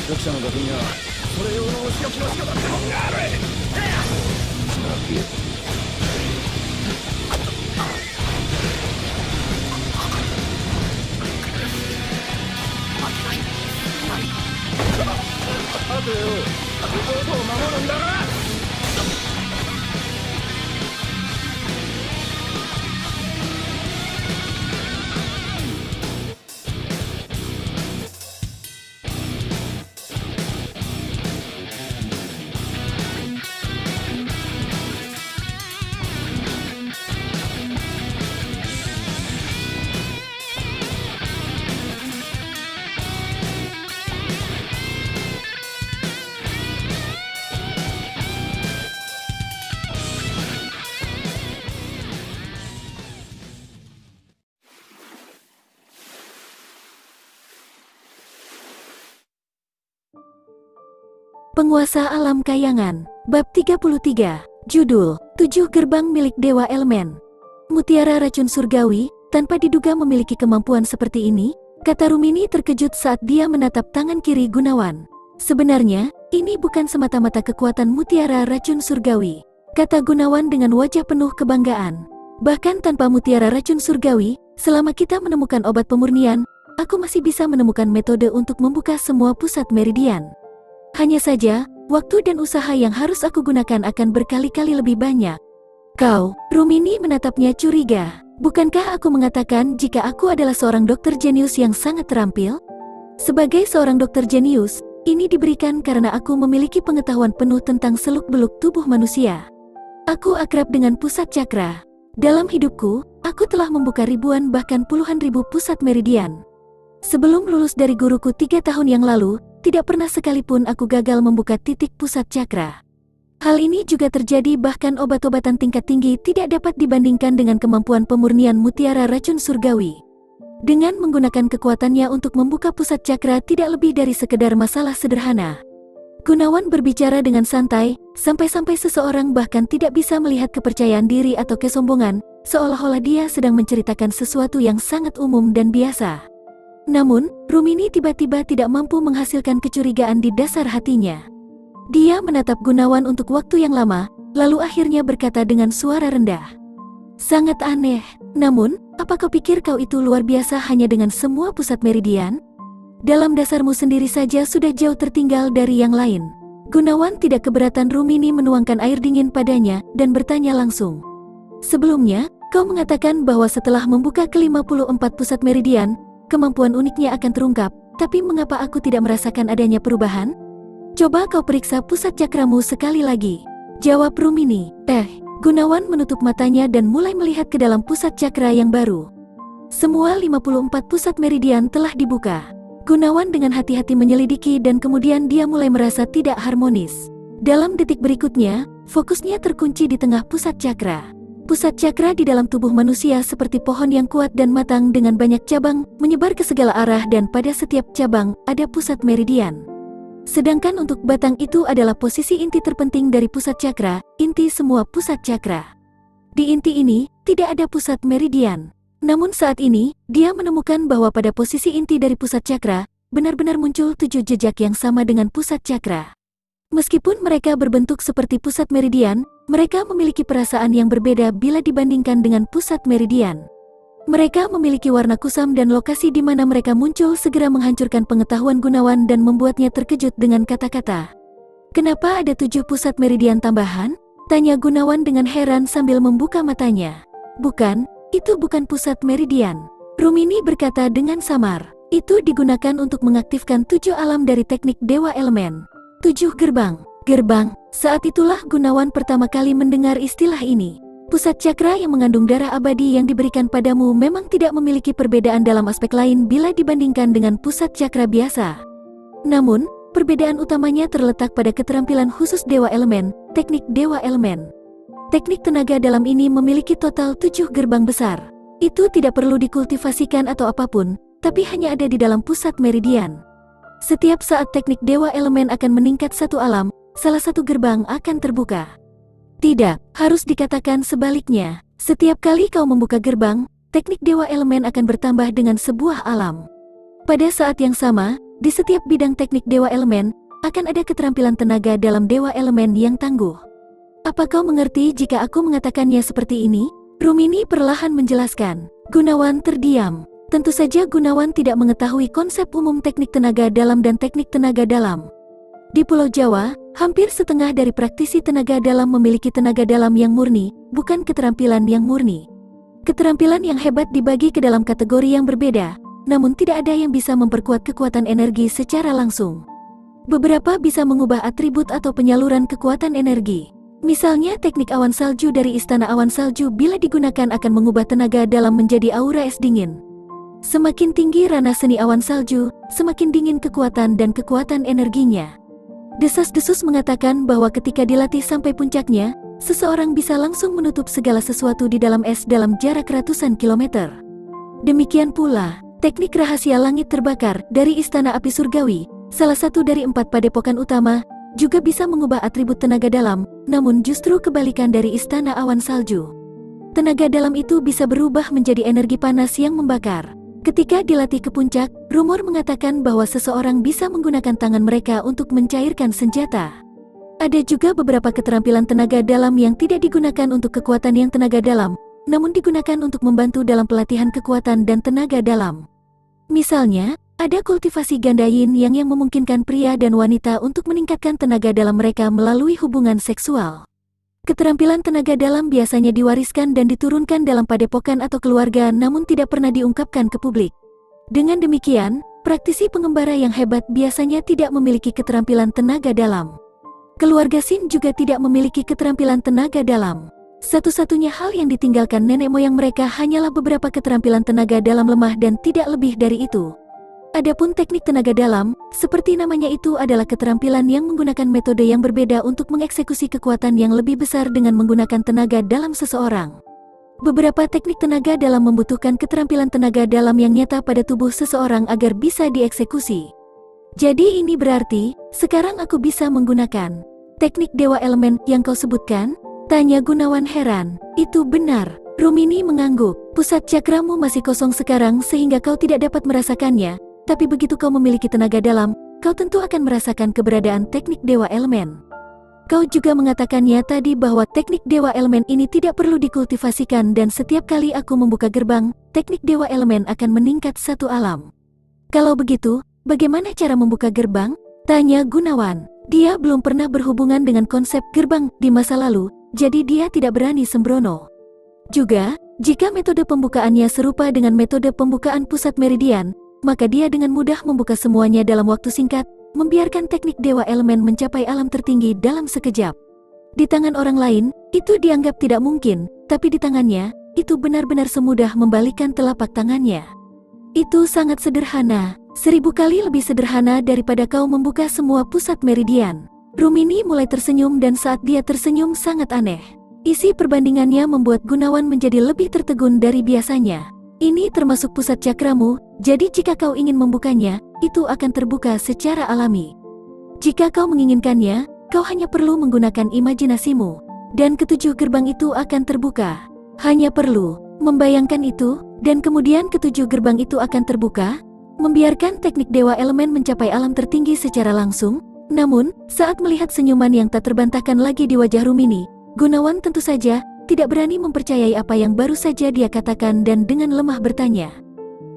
弱者の学にはそれ用のお仕置きの仕方ってもんがある。あとよ、弟を守るんだな。Penguasa Alam Kayangan, Bab 33, Judul, 7 Gerbang Milik Dewa Elemen. Mutiara racun surgawi, tanpa diduga memiliki kemampuan seperti ini, kata Rumini terkejut saat dia menatap tangan kiri Gunawan. Sebenarnya, ini bukan semata-mata kekuatan mutiara racun surgawi, kata Gunawan dengan wajah penuh kebanggaan. Bahkan tanpa mutiara racun surgawi, selama kita menemukan obat pemurnian, aku masih bisa menemukan metode untuk membuka semua pusat meridian. Hanya saja, waktu dan usaha yang harus aku gunakan akan berkali-kali lebih banyak. Kau, Rumini menatapnya curiga. Bukankah aku mengatakan jika aku adalah seorang dokter jenius yang sangat terampil? Sebagai seorang dokter jenius, ini diberikan karena aku memiliki pengetahuan penuh tentang seluk-beluk tubuh manusia. Aku akrab dengan pusat cakra. Dalam hidupku, aku telah membuka ribuan bahkan puluhan ribu pusat meridian. Sebelum lulus dari guruku 3 tahun yang lalu, tidak pernah sekalipun aku gagal membuka titik pusat cakra. Hal ini juga terjadi bahkan obat-obatan tingkat tinggi tidak dapat dibandingkan dengan kemampuan pemurnian mutiara racun surgawi. Dengan menggunakan kekuatannya untuk membuka pusat cakra tidak lebih dari sekedar masalah sederhana. Gunawan berbicara dengan santai, sampai-sampai seseorang bahkan tidak bisa melihat kepercayaan diri atau kesombongan, seolah-olah dia sedang menceritakan sesuatu yang sangat umum dan biasa. Namun, Rumini tiba-tiba tidak mampu menghasilkan kecurigaan di dasar hatinya. Dia menatap Gunawan untuk waktu yang lama, lalu akhirnya berkata dengan suara rendah. Sangat aneh, namun, apa kau pikir kau itu luar biasa hanya dengan semua pusat meridian? Dalam dasarmu sendiri saja sudah jauh tertinggal dari yang lain. Gunawan tidak keberatan Rumini menuangkan air dingin padanya dan bertanya langsung. Sebelumnya, kau mengatakan bahwa setelah membuka ke-54 pusat meridian, kemampuan uniknya akan terungkap, tapi mengapa aku tidak merasakan adanya perubahan? Coba kau periksa pusat cakramu sekali lagi, jawab Rumini. Gunawan menutup matanya dan mulai melihat ke dalam pusat cakra yang baru. Semua 54 pusat meridian telah dibuka. Gunawan dengan hati-hati menyelidiki dan kemudian dia mulai merasa tidak harmonis. Dalam detik berikutnya, fokusnya terkunci di tengah pusat cakra. Pusat cakra di dalam tubuh manusia seperti pohon yang kuat dan matang dengan banyak cabang, menyebar ke segala arah dan pada setiap cabang, ada pusat meridian. Sedangkan untuk batang itu adalah posisi inti terpenting dari pusat cakra, inti semua pusat cakra. Di inti ini, tidak ada pusat meridian. Namun saat ini, dia menemukan bahwa pada posisi inti dari pusat cakra, benar-benar muncul 7 jejak yang sama dengan pusat cakra. Meskipun mereka berbentuk seperti pusat meridian, mereka memiliki perasaan yang berbeda bila dibandingkan dengan pusat meridian. Mereka memiliki warna kusam dan lokasi di mana mereka muncul segera menghancurkan pengetahuan Gunawan dan membuatnya terkejut dengan kata-kata. Kenapa ada 7 pusat meridian tambahan? Tanya Gunawan dengan heran sambil membuka matanya. Bukan, itu bukan pusat meridian. Rumini berkata dengan samar. Itu digunakan untuk mengaktifkan 7 alam dari teknik Dewa Elemen. 7 gerbang. Saat itulah Gunawan pertama kali mendengar istilah ini. Pusat cakra yang mengandung darah abadi yang diberikan padamu memang tidak memiliki perbedaan dalam aspek lain bila dibandingkan dengan pusat cakra biasa. Namun, perbedaan utamanya terletak pada keterampilan khusus Dewa Elemen, teknik Dewa Elemen. Teknik tenaga dalam ini memiliki total 7 gerbang besar. Itu tidak perlu dikultivasikan atau apapun, tapi hanya ada di dalam pusat meridian. Setiap saat teknik Dewa Elemen akan meningkat satu alam, salah satu gerbang akan terbuka. Tidak, harus dikatakan sebaliknya. Setiap kali kau membuka gerbang, teknik Dewa Elemen akan bertambah dengan sebuah alam. Pada saat yang sama, di setiap bidang teknik Dewa Elemen, akan ada keterampilan tenaga dalam Dewa Elemen yang tangguh. Apa kau mengerti jika aku mengatakannya seperti ini? Rumini perlahan menjelaskan. Gunawan terdiam. Tentu saja Gunawan tidak mengetahui konsep umum teknik tenaga dalam dan teknik tenaga dalam. Di Pulau Jawa, hampir setengah dari praktisi tenaga dalam memiliki tenaga dalam yang murni, bukan keterampilan yang murni. Keterampilan yang hebat dibagi ke dalam kategori yang berbeda, namun tidak ada yang bisa memperkuat kekuatan energi secara langsung. Beberapa bisa mengubah atribut atau penyaluran kekuatan energi. Misalnya teknik awan salju dari Istana Awan Salju bila digunakan akan mengubah tenaga dalam menjadi aura es dingin. Semakin tinggi ranah seni awan salju, semakin dingin kekuatan dan kekuatan energinya. Desas-desus mengatakan bahwa ketika dilatih sampai puncaknya, seseorang bisa langsung menutup segala sesuatu di dalam es dalam jarak ratusan kilometer. Demikian pula, teknik rahasia langit terbakar dari Istana Api Surgawi, salah satu dari 4 padepokan utama, juga bisa mengubah atribut tenaga dalam, namun justru kebalikan dari Istana Awan Salju. Tenaga dalam itu bisa berubah menjadi energi panas yang membakar. Ketika dilatih ke puncak, rumor mengatakan bahwa seseorang bisa menggunakan tangan mereka untuk mencairkan senjata. Ada juga beberapa keterampilan tenaga dalam yang tidak digunakan untuk kekuatan yang tenaga dalam, namun digunakan untuk membantu dalam pelatihan kekuatan dan tenaga dalam. Misalnya, ada kultivasi ganda yin yang memungkinkan pria dan wanita untuk meningkatkan tenaga dalam mereka melalui hubungan seksual. Keterampilan tenaga dalam biasanya diwariskan dan diturunkan dalam padepokan atau keluarga namun tidak pernah diungkapkan ke publik. Dengan demikian, praktisi pengembara yang hebat biasanya tidak memiliki keterampilan tenaga dalam. Keluarga Sin juga tidak memiliki keterampilan tenaga dalam. Satu-satunya hal yang ditinggalkan nenek moyang mereka hanyalah beberapa keterampilan tenaga dalam lemah dan tidak lebih dari itu. Adapun teknik tenaga dalam, seperti namanya itu adalah keterampilan yang menggunakan metode yang berbeda untuk mengeksekusi kekuatan yang lebih besar dengan menggunakan tenaga dalam seseorang. Beberapa teknik tenaga dalam membutuhkan keterampilan tenaga dalam yang nyata pada tubuh seseorang agar bisa dieksekusi. Jadi ini berarti, sekarang aku bisa menggunakan teknik Dewa Elemen yang kau sebutkan? Tanya Gunawan heran. Itu benar. Rumini mengangguk. Pusat cakramu masih kosong sekarang sehingga kau tidak dapat merasakannya. Tapi begitu kau memiliki tenaga dalam, kau tentu akan merasakan keberadaan teknik Dewa Elemen. Kau juga mengatakannya tadi bahwa teknik Dewa Elemen ini tidak perlu dikultivasikan dan setiap kali aku membuka gerbang, teknik Dewa Elemen akan meningkat satu alam. Kalau begitu, bagaimana cara membuka gerbang? Tanya Gunawan. Dia belum pernah berhubungan dengan konsep gerbang di masa lalu, jadi dia tidak berani sembrono. Juga, jika metode pembukaannya serupa dengan metode pembukaan pusat meridian, maka dia dengan mudah membuka semuanya dalam waktu singkat, membiarkan teknik Dewa Elemen mencapai alam tertinggi dalam sekejap. Di tangan orang lain, itu dianggap tidak mungkin, tapi di tangannya, itu benar-benar semudah membalikkan telapak tangannya. Itu sangat sederhana, 1000 kali lebih sederhana daripada kau membuka semua pusat meridian. Rumini mulai tersenyum dan saat dia tersenyum sangat aneh. Isi perbandingannya membuat Gunawan menjadi lebih tertegun dari biasanya. Ini termasuk pusat cakramu, jadi jika kau ingin membukanya, itu akan terbuka secara alami. Jika kau menginginkannya, kau hanya perlu menggunakan imajinasimu, dan ketujuh gerbang itu akan terbuka. Hanya perlu membayangkan itu, dan kemudian ketujuh gerbang itu akan terbuka, membiarkan teknik Dewa Elemen mencapai alam tertinggi secara langsung. Namun, saat melihat senyuman yang tak terbantahkan lagi di wajah Rumini, Gunawan tentu saja tidak berani mempercayai apa yang baru saja dia katakan dan dengan lemah bertanya.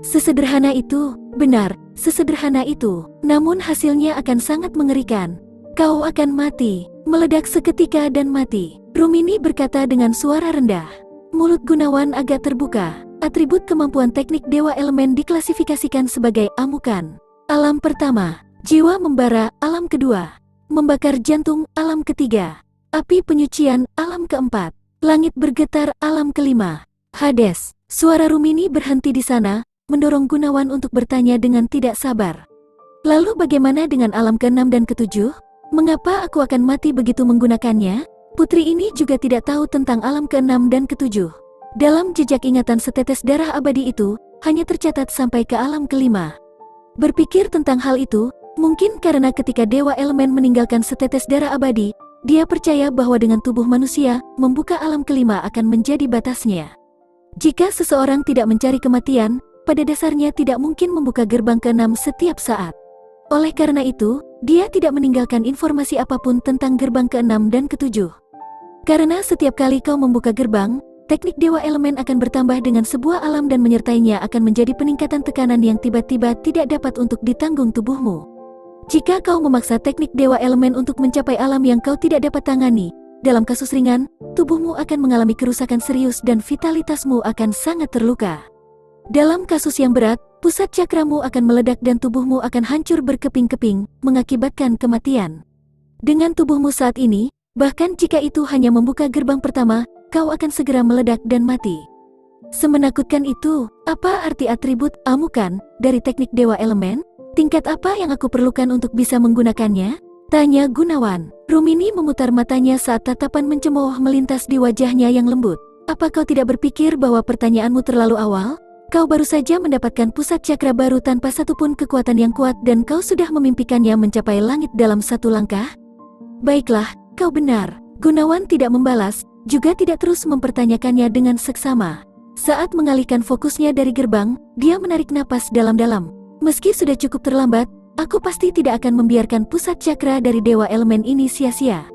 Sesederhana itu, benar, sesederhana itu, namun hasilnya akan sangat mengerikan. Kau akan mati, meledak seketika dan mati. Rumini berkata dengan suara rendah. Mulut Gunawan agak terbuka. Atribut kemampuan teknik Dewa Elemen diklasifikasikan sebagai amukan. Alam pertama, jiwa membara, alam kedua. Membakar jantung, alam ketiga. Api penyucian, alam keempat. Langit bergetar, alam kelima. Hades. Suara Rumini berhenti di sana, mendorong Gunawan untuk bertanya dengan tidak sabar. Lalu bagaimana dengan alam ke-6 dan ke-7? Mengapa aku akan mati begitu menggunakannya? Putri ini juga tidak tahu tentang alam ke-6 dan ke-7. Dalam jejak ingatan setetes darah abadi itu, hanya tercatat sampai ke alam kelima. Berpikir tentang hal itu, mungkin karena ketika Dewa Elemen meninggalkan setetes darah abadi, dia percaya bahwa dengan tubuh manusia, membuka alam kelima akan menjadi batasnya. Jika seseorang tidak mencari kematian, pada dasarnya tidak mungkin membuka gerbang ke-6 setiap saat. Oleh karena itu, dia tidak meninggalkan informasi apapun tentang gerbang ke-6 dan ke-7. Karena setiap kali kau membuka gerbang, teknik Dewa Elemen akan bertambah dengan sebuah alam dan menyertainya akan menjadi peningkatan tekanan yang tiba-tiba tidak dapat untuk ditanggung tubuhmu. Jika kau memaksa teknik Dewa Elemen untuk mencapai alam yang kau tidak dapat tangani, dalam kasus ringan, tubuhmu akan mengalami kerusakan serius dan vitalitasmu akan sangat terluka. Dalam kasus yang berat, pusat cakramu akan meledak dan tubuhmu akan hancur berkeping-keping, mengakibatkan kematian. Dengan tubuhmu saat ini, bahkan jika itu hanya membuka gerbang pertama, kau akan segera meledak dan mati. Semenakutkan itu, apa arti atribut amukan dari teknik Dewa Elemen? Tingkat apa yang aku perlukan untuk bisa menggunakannya? Tanya Gunawan. Rumini memutar matanya saat tatapan mencemooh melintas di wajahnya yang lembut. Apa kau tidak berpikir bahwa pertanyaanmu terlalu awal? Kau baru saja mendapatkan pusat cakra baru tanpa satupun kekuatan yang kuat dan kau sudah memimpikannya mencapai langit dalam satu langkah? Baiklah, kau benar. Gunawan tidak membalas, juga tidak terus mempertanyakannya dengan seksama. Saat mengalihkan fokusnya dari gerbang, dia menarik napas dalam-dalam. Meski sudah cukup terlambat, aku pasti tidak akan membiarkan pusat cakra dari Dewa Elemen ini sia-sia.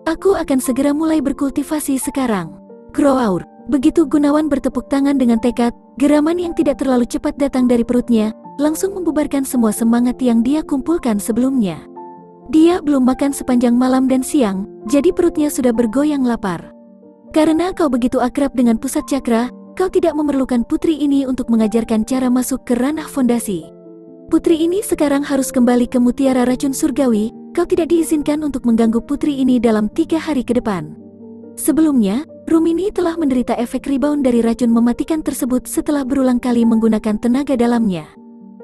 Aku akan segera mulai berkultivasi sekarang. Kroaur. Begitu Gunawan bertepuk tangan dengan tekad, geraman yang tidak terlalu cepat datang dari perutnya, langsung membubarkan semua semangat yang dia kumpulkan sebelumnya. Dia belum makan sepanjang malam dan siang, jadi perutnya sudah bergoyang lapar. Karena kau begitu akrab dengan pusat cakra, kau tidak memerlukan putri ini untuk mengajarkan cara masuk ke ranah fondasi. Putri ini sekarang harus kembali ke Mutiara Racun Surgawi, kau tidak diizinkan untuk mengganggu putri ini dalam 3 hari ke depan. Sebelumnya, Rumini telah menderita efek rebound dari racun mematikan tersebut setelah berulang kali menggunakan tenaga dalamnya.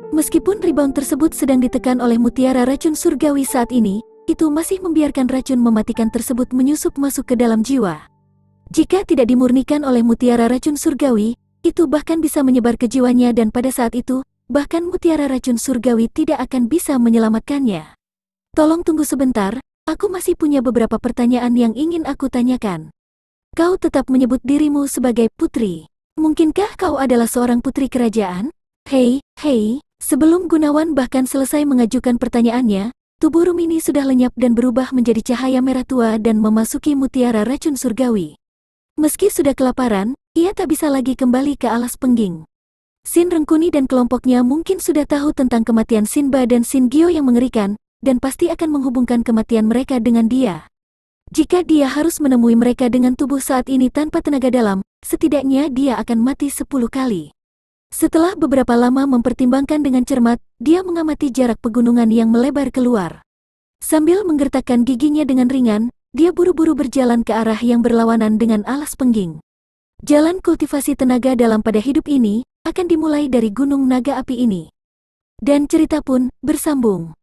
Meskipun rebound tersebut sedang ditekan oleh Mutiara Racun Surgawi saat ini, itu masih membiarkan racun mematikan tersebut menyusup masuk ke dalam jiwa. Jika tidak dimurnikan oleh Mutiara Racun Surgawi, itu bahkan bisa menyebar ke jiwanya dan pada saat itu, bahkan Mutiara Racun Surgawi tidak akan bisa menyelamatkannya. Tolong tunggu sebentar, aku masih punya beberapa pertanyaan yang ingin aku tanyakan. Kau tetap menyebut dirimu sebagai putri. Mungkinkah kau adalah seorang putri kerajaan? Hei, sebelum Gunawan bahkan selesai mengajukan pertanyaannya, tubuh Rumini sudah lenyap dan berubah menjadi cahaya merah tua dan memasuki Mutiara Racun Surgawi. Meski sudah kelaparan, ia tak bisa lagi kembali ke alas pengging. Sin Rengkuni dan kelompoknya mungkin sudah tahu tentang kematian Sinba dan Sin Gyo yang mengerikan, dan pasti akan menghubungkan kematian mereka dengan dia. Jika dia harus menemui mereka dengan tubuh saat ini tanpa tenaga dalam, setidaknya dia akan mati 10 kali. Setelah beberapa lama mempertimbangkan dengan cermat, dia mengamati jarak pegunungan yang melebar keluar. Sambil menggertakkan giginya dengan ringan, dia buru-buru berjalan ke arah yang berlawanan dengan alas pengging. Jalan kultivasi tenaga dalam pada hidup ini akan dimulai dari Gunung Naga Api ini. Dan cerita pun bersambung.